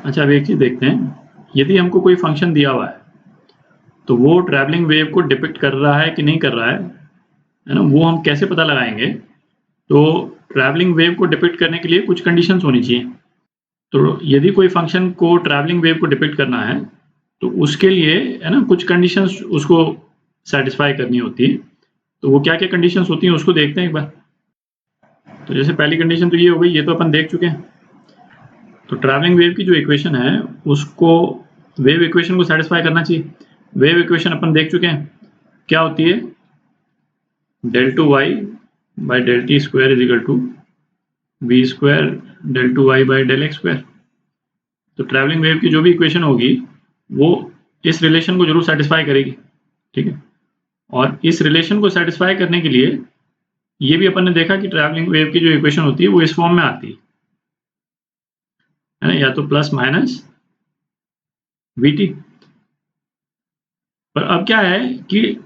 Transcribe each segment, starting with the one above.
अच्छा, अब एक चीज़ देखते हैं, यदि हमको कोई फंक्शन दिया हुआ है तो वो ट्रैवलिंग वेव को डिपिक्ट कर रहा है कि नहीं कर रहा है ना, वो हम कैसे पता लगाएंगे? तो ट्रैवलिंग वेव को डिपिक्ट करने के लिए कुछ कंडीशंस होनी चाहिए। तो यदि कोई फंक्शन को ट्रैवलिंग वेव को डिपिक्ट करना है तो उसके लिए है ना कुछ कंडीशंस उसको सेटिस्फाई करनी होती है। तो वो क्या क्या कंडीशंस होती हैं उसको देखते हैं एक बार। तो जैसे पहली कंडीशन तो ये हो गई, ये तो अपन देख चुके हैं। तो ट्रैवलिंग वेव की जो इक्वेशन है उसको वेव इक्वेशन को सेटिस्फाई करना चाहिए। वेव इक्वेशन अपन देख चुके हैं, क्या होती है? del 2y by del t square is equal to v square del 2y by del x square। तो ट्रैवलिंग वेव की जो भी इक्वेशन होगी वो इस रिलेशन को जरूर सेटिस्फाई करेगी, ठीक है। और इस रिलेशन को सेटिस्फाई करने के लिए ये भी अपन ने देखा कि ट्रैवलिंग वेव की जो इक्वेशन होती है वो इस फॉर्म में आती है ना, या तो प्लस माइनस vt। पर अब क्या है कि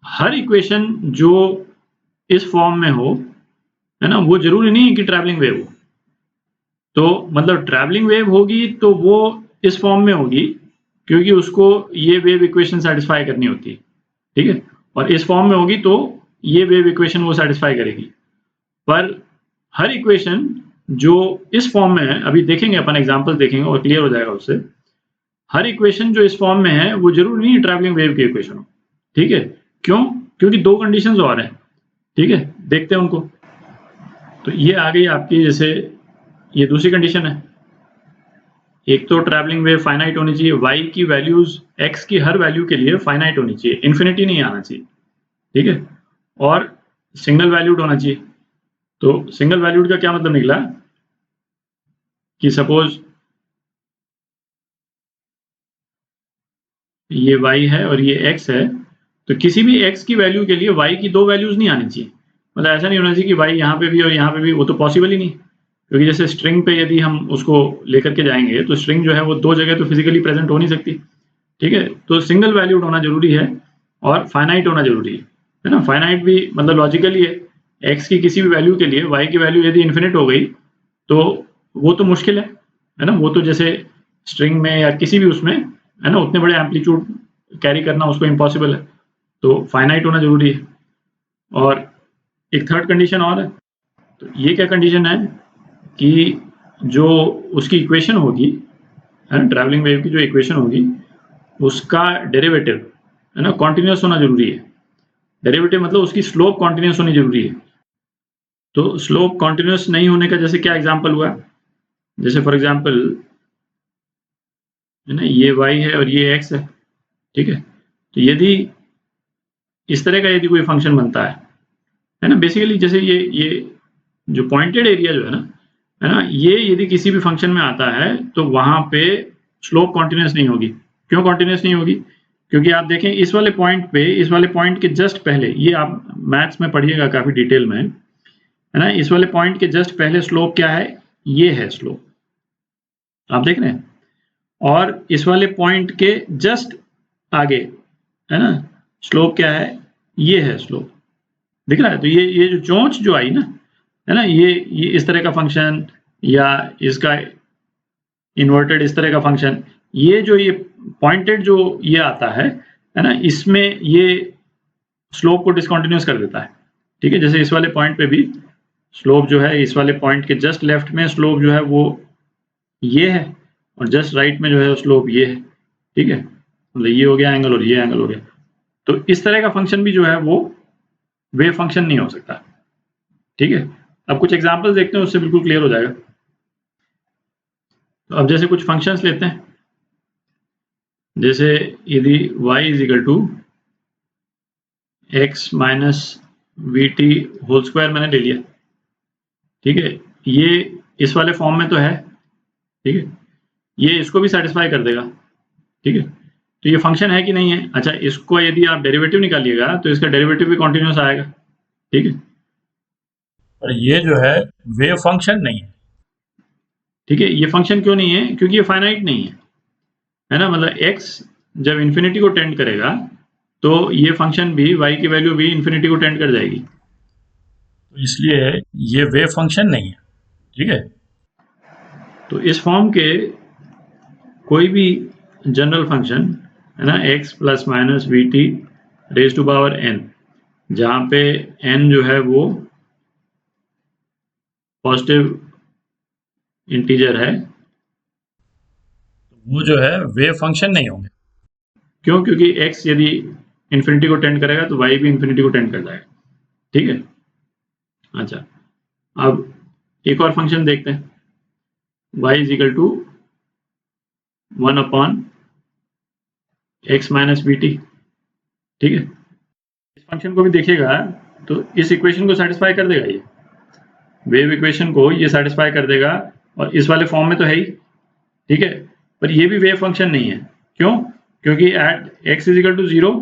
हर इक्वेशन जो इस फॉर्म में हो, है ना, वो जरूरी नहीं है कि ट्रैवलिंग वेव हो। तो मतलब ट्रैवलिंग वेव होगी तो वो इस फॉर्म में होगी क्योंकि उसको ये वेव इक्वेशन सेटिस्फाई करनी होती है, ठीक है। और इस फॉर्म में होगी तो ये वेव इक्वेशन वो सेटिस्फाई करेगी। पर हर इक्वेशन जो इस फॉर्म में है, अभी देखेंगे अपन एग्जांपल देखेंगे और क्लियर हो जाएगा उससे। हर इक्वेशन जो इस फॉर्म में है वो जरूरी नहीं है ट्रैवलिंग वेव की इक्वेशन हो, ठीक है। क्यों? क्योंकि दो कंडीशंस और हैं, ठीक है, देखते हैं उनको। तो ये आ गई आपकी, जैसे ये दूसरी कंडीशन है। एक तो ट्रैवलिंग वेव फाइनाइट होनी चाहिए, y की वैल्यूज x की हर वैल्यू के लिए फाइनाइट होनी चाहिए, इन्फिनिटी नहीं आना चाहिए, ठीक है। और सिंगल वैल्यूड होना चाहिए। तो सिंगल वैल्यूड का क्या मतलब निकला कि सपोज ये y है और ये x है, तो किसी भी x की वैल्यू के लिए y की दो वैल्यूज नहीं आनी चाहिए। मतलब ऐसा नहीं होना चाहिए कि y यहाँ पे भी और यहाँ पे भी, वो तो पॉसिबल ही नहीं। क्योंकि जैसे स्ट्रिंग पे यदि हम उसको लेकर के जाएंगे तो स्ट्रिंग जो है वो दो जगह तो फिजिकली प्रेजेंट हो नहीं सकती, ठीक है। तो सिंगल वैल्यूड होना जरूरी है और फाइनाइट होना जरूरी है ना। फाइनाइट भी मतलब लॉजिकली है, x की किसी भी वैल्यू के लिए y की वैल्यू यदि इन्फिनिट हो गई तो वो तो मुश्किल है ना। वो तो जैसे स्ट्रिंग में या किसी भी उसमें, है ना, उतने बड़े एम्पलीट्यूड कैरी करना उसको इम्पॉसिबल है। तो फाइनाइट होना जरूरी है। और एक थर्ड कंडीशन और है। तो ये क्या कंडीशन है कि जो उसकी इक्वेशन होगी, है ना, ट्रैवलिंग वेव की जो इक्वेशन होगी उसका डेरिवेटिव, है ना, कॉन्टिन्यूस होना जरूरी है। डेरिवेटिव मतलब उसकी स्लोप कॉन्टिन्यूस होनी जरूरी है। तो स्लोप कॉन्टिन्यूस नहीं होने का जैसे क्या एग्जांपल हुआ, जैसे फॉर एग्जांपल, है ना, ये y है और ये x है, ठीक है। तो यदि इस तरह का यदि कोई फंक्शन बनता है ना, बेसिकली जैसे ये जो पॉइंटेड एरिया जो है ना, ये यदि किसी भी फंक्शन में आता है तो वहां पे स्लोप कॉन्टिन्यूस नहीं होगी। क्यों कॉन्टिन्यूस नहीं होगी? क्योंकि आप देखें इस वाले पॉइंट पे, इस वाले पॉइंट के जस्ट पहले, ये आप मैथ्स में पढ़िएगा काफी डिटेल में, है ना, इस वाले पॉइंट के जस्ट पहले स्लोप क्या है? ये है स्लोप, आप देख रहे हैं। और इस वाले पॉइंट के जस्ट आगे, है ना, स्लोप क्या है? ये है स्लोप, दिख रहा है। तो ये जो चोंच जो आई ना, है ना, ये इस तरह का फंक्शन या इसका इन्वर्टेड इस तरह का फंक्शन, ये जो ये पॉइंटेड जो ये आता है ना, इसमें ये स्लोप को डिसकंटिन्यूस कर देता है, ठीक है। जैसे इस वाले पॉइंट पे भी स्लोप जो है, इस वाले पॉइंट के जस्ट लेफ्ट में स्लोप जो है वो ये है और जस्ट राइट में जो है स्लोप ये है, ठीक है। मतलब ये हो गया एंगल और ये एंगल हो गया। तो इस तरह का फंक्शन भी जो है वो वेव फंक्शन नहीं हो सकता, ठीक है। अब कुछ एग्जांपल देखते हैं, उससे बिल्कुल क्लियर हो जाएगा। तो अब जैसे कुछ फंक्शंस लेते हैं, जैसे यदि y is equal to x minus v t whole square मैंने ले लिया, ठीक है। ये इस वाले फॉर्म में तो है, ठीक है, ये इसको भी सेटिस्फाई कर देगा, ठीक है। तो ये फंक्शन है कि नहीं है? अच्छा, इसको यदि आप डेरिवेटिव निकालिएगा तो इसका डेरिवेटिव भी कॉन्टिन्यूस आएगा, ठीक है। और ये जो है वेव फंक्शन नहीं है। ठीक है, ये फंक्शन क्यों नहीं है? क्योंकि ये फाइनाइट नहीं है ना। मतलब x जब इन्फिनिटी को टेंड करेगा तो ये फंक्शन भी, y की वैल्यू भी इन्फिनिटी को टेंड कर जाएगी। तो इसलिए ये वेव फंक्शन नहीं है, ठीक है। तो इस फॉर्म के कोई भी जनरल फंक्शन है ना x plus minus v t raise to power n, जहाँ पे n जो है वो पॉजिटिव इंटीजर है, वो जो है वेव फंक्शन नहीं होंगे। क्यों? क्योंकि x यदि इन्फिनिटी को टेंड करेगा तो y भी इन्फिनिटी को टेंड कर जाएगा। ठीक है। अच्छा, अब एक और फंक्शन देखते हैं, y is equal to 1 upon x minus v t. ठीक है, इस फंक्शन को भी देखिएगा तो इस इक्वेशन को सेटिस्फाई कर देगा, ये वेव इक्वेशन को ये सेटिस्फाई कर देगा, और इस वाले फॉर्म में तो है ही। ठीक है, पर ये भी वेव फंक्शन नहीं है। क्यों? क्योंकि at x is equal to 0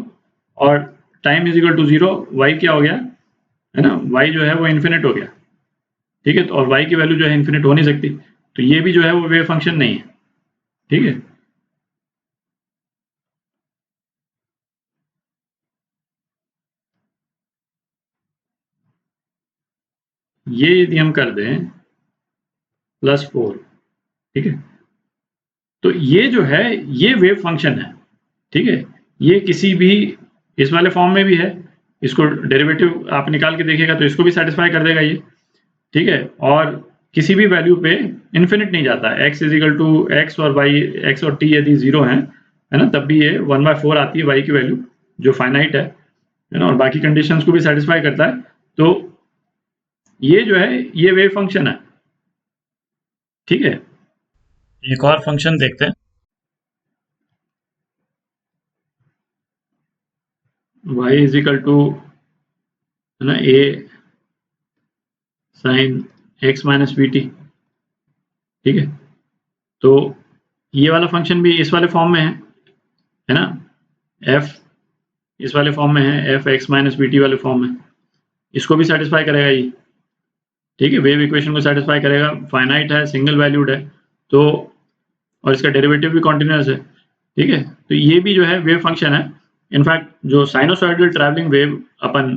और time is equal to 0 y क्या हो गया है ना, y जो है वो इन्फिनिट हो गया। ठीक है, तो और y की वैल्यू जो है इन्फिनिट हो नहीं सकती, तो ये भी जो है वो वेव फंक्शन नहीं है। ठीक है, ये यदि हम कर दें +4, ठीक है, तो ये जो है ये वेव फंक्शन है। ठीक है, ये किसी भी इस वाले फॉर्म में भी है, इसको डेरिवेटिव आप निकाल के देखिएगा तो इसको भी सेटिस्फाई कर देगा ये। ठीक है, और किसी भी वैल्यू पे इन्फिनिट नहीं जाता है, x is equal to x और y, x और t यदि 0 है ना, तब भी ये 1/4 आती है y की वैल्यू जो फाइनाइट है ना, और बाकी कंडीशंस को भी सेटिस्फाई करता है। तो ये जो है ये वेव फंक्शन है। ठीक है, एक और फंक्शन देखते हैं। y इज इक्वल टू है ना a sine x minus v t. ठीक है, तो ये वाला फंक्शन भी इस वाले फॉर्म में है ना, f इस वाले फॉर्म में है, f x minus v T वाले फॉर्म में, इसको भी सेटिस्फाई करेगा ये। ठीक है, वेव इक्वेशन को सेटिस्फाई करेगा, फाइनाइट है, सिंगल वैल्यूड है, तो और इसका डेरिवेटिव भी कॉन्टिन्यूस है। ठीक है, तो ये भी जो है वेव फंक्शन है। इनफैक्ट जो साइनोसॉइडल ट्रैवलिंग वेव अपन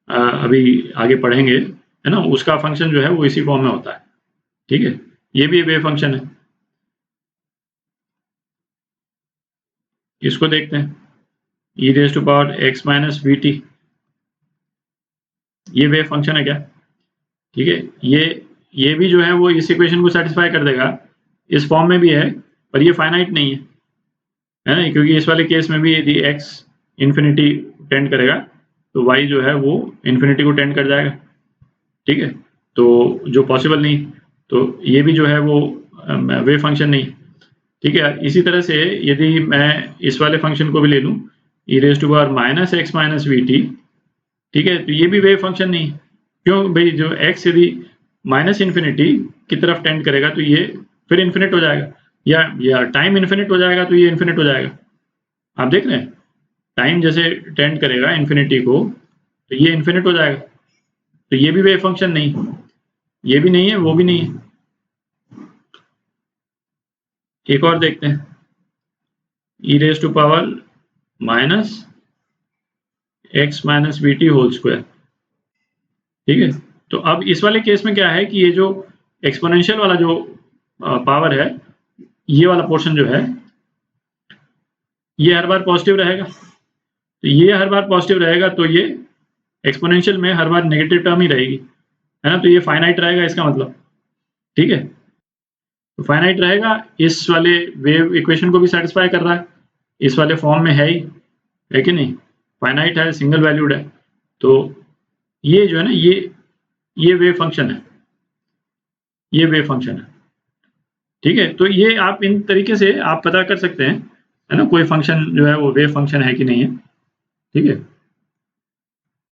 अभी आगे पढ़ेंगे है ना, उसका फंक्शन जो है वो इसी फॉर्म में होता है। ठीक है, ये भी वेव फंक्शन है। इसको देखते हैं, e raise to power x minus v t, ये वेव फंक्शन है क्या? ठीक है, ये भी जो है वो इस इक्वेशन को सेटिस्फाई कर देगा, इस फॉर्म में भी है, पर ये फाइनाइट नहीं है ना, क्योंकि इस वाले केस में भी यदि x इन्फिनिटी टेंड करेगा तो y जो है वो इन्फिनिटी को टेंड कर जाएगा। ठीक है, तो जो पॉसिबल नहीं, तो ये भी जो है वो वेव फंक्शन नहीं। ठीक है, इसी तरह से यदि मैं इस वाले फंक्शन को भी ले लूँ, e raise to power minus x minus v t, ठीक है, तो ये भी वेव फंक्शन नहीं। क्यों भाई? जो x यदि माइनस इन्फिनिटी की तरफ टेंड करेगा तो ये फिर इन्फिनिट हो जाएगा, या टाइम इन्फिनिट हो जाएगा तो ये इन्फिनिट हो जाएगा। आप देख रहे हैं, टाइम जैसे टेंड करेगा इन्फिनिटी को तो ये इन्फिनिट हो जाएगा, तो ये भी वेव फंक्शन नहीं, ये भी नहीं है, वो भी नहीं है। एक और देखते हैं, e raise to power minus x minus v t whole square. ठीक है, तो अब इस वाले केस में क्या है कि ये जो एक्सपोनेंशियल वाला जो पावर है, ये वाला पोर्शन जो है ये हर बार पॉजिटिव रहेगा, तो ये हर बार पॉजिटिव रहेगा, तो ये एक्सपोनेंशियल में हर बार नेगेटिव टर्म ही रहेगी, है ना, तो ये फाइनाइट रहेगा इसका मतलब। ठीक है, तो फाइनाइट रहेगा, इस वाले वेव इक्वेशन को भी सेटिस्फाई कर रहा है, इस वाले फॉर्म में है ही, है कि नहीं, फाइनाइट है, सिंगल वैल्यूड है, तो ये जो है ना ये वेव फंक्शन है, ये वेव फंक्शन है। ठीक है, तो ये आप इन तरीके से आप पता कर सकते हैं, है ना, कोई फंक्शन जो है वो वेव फंक्शन है कि नहीं है। ठीक है।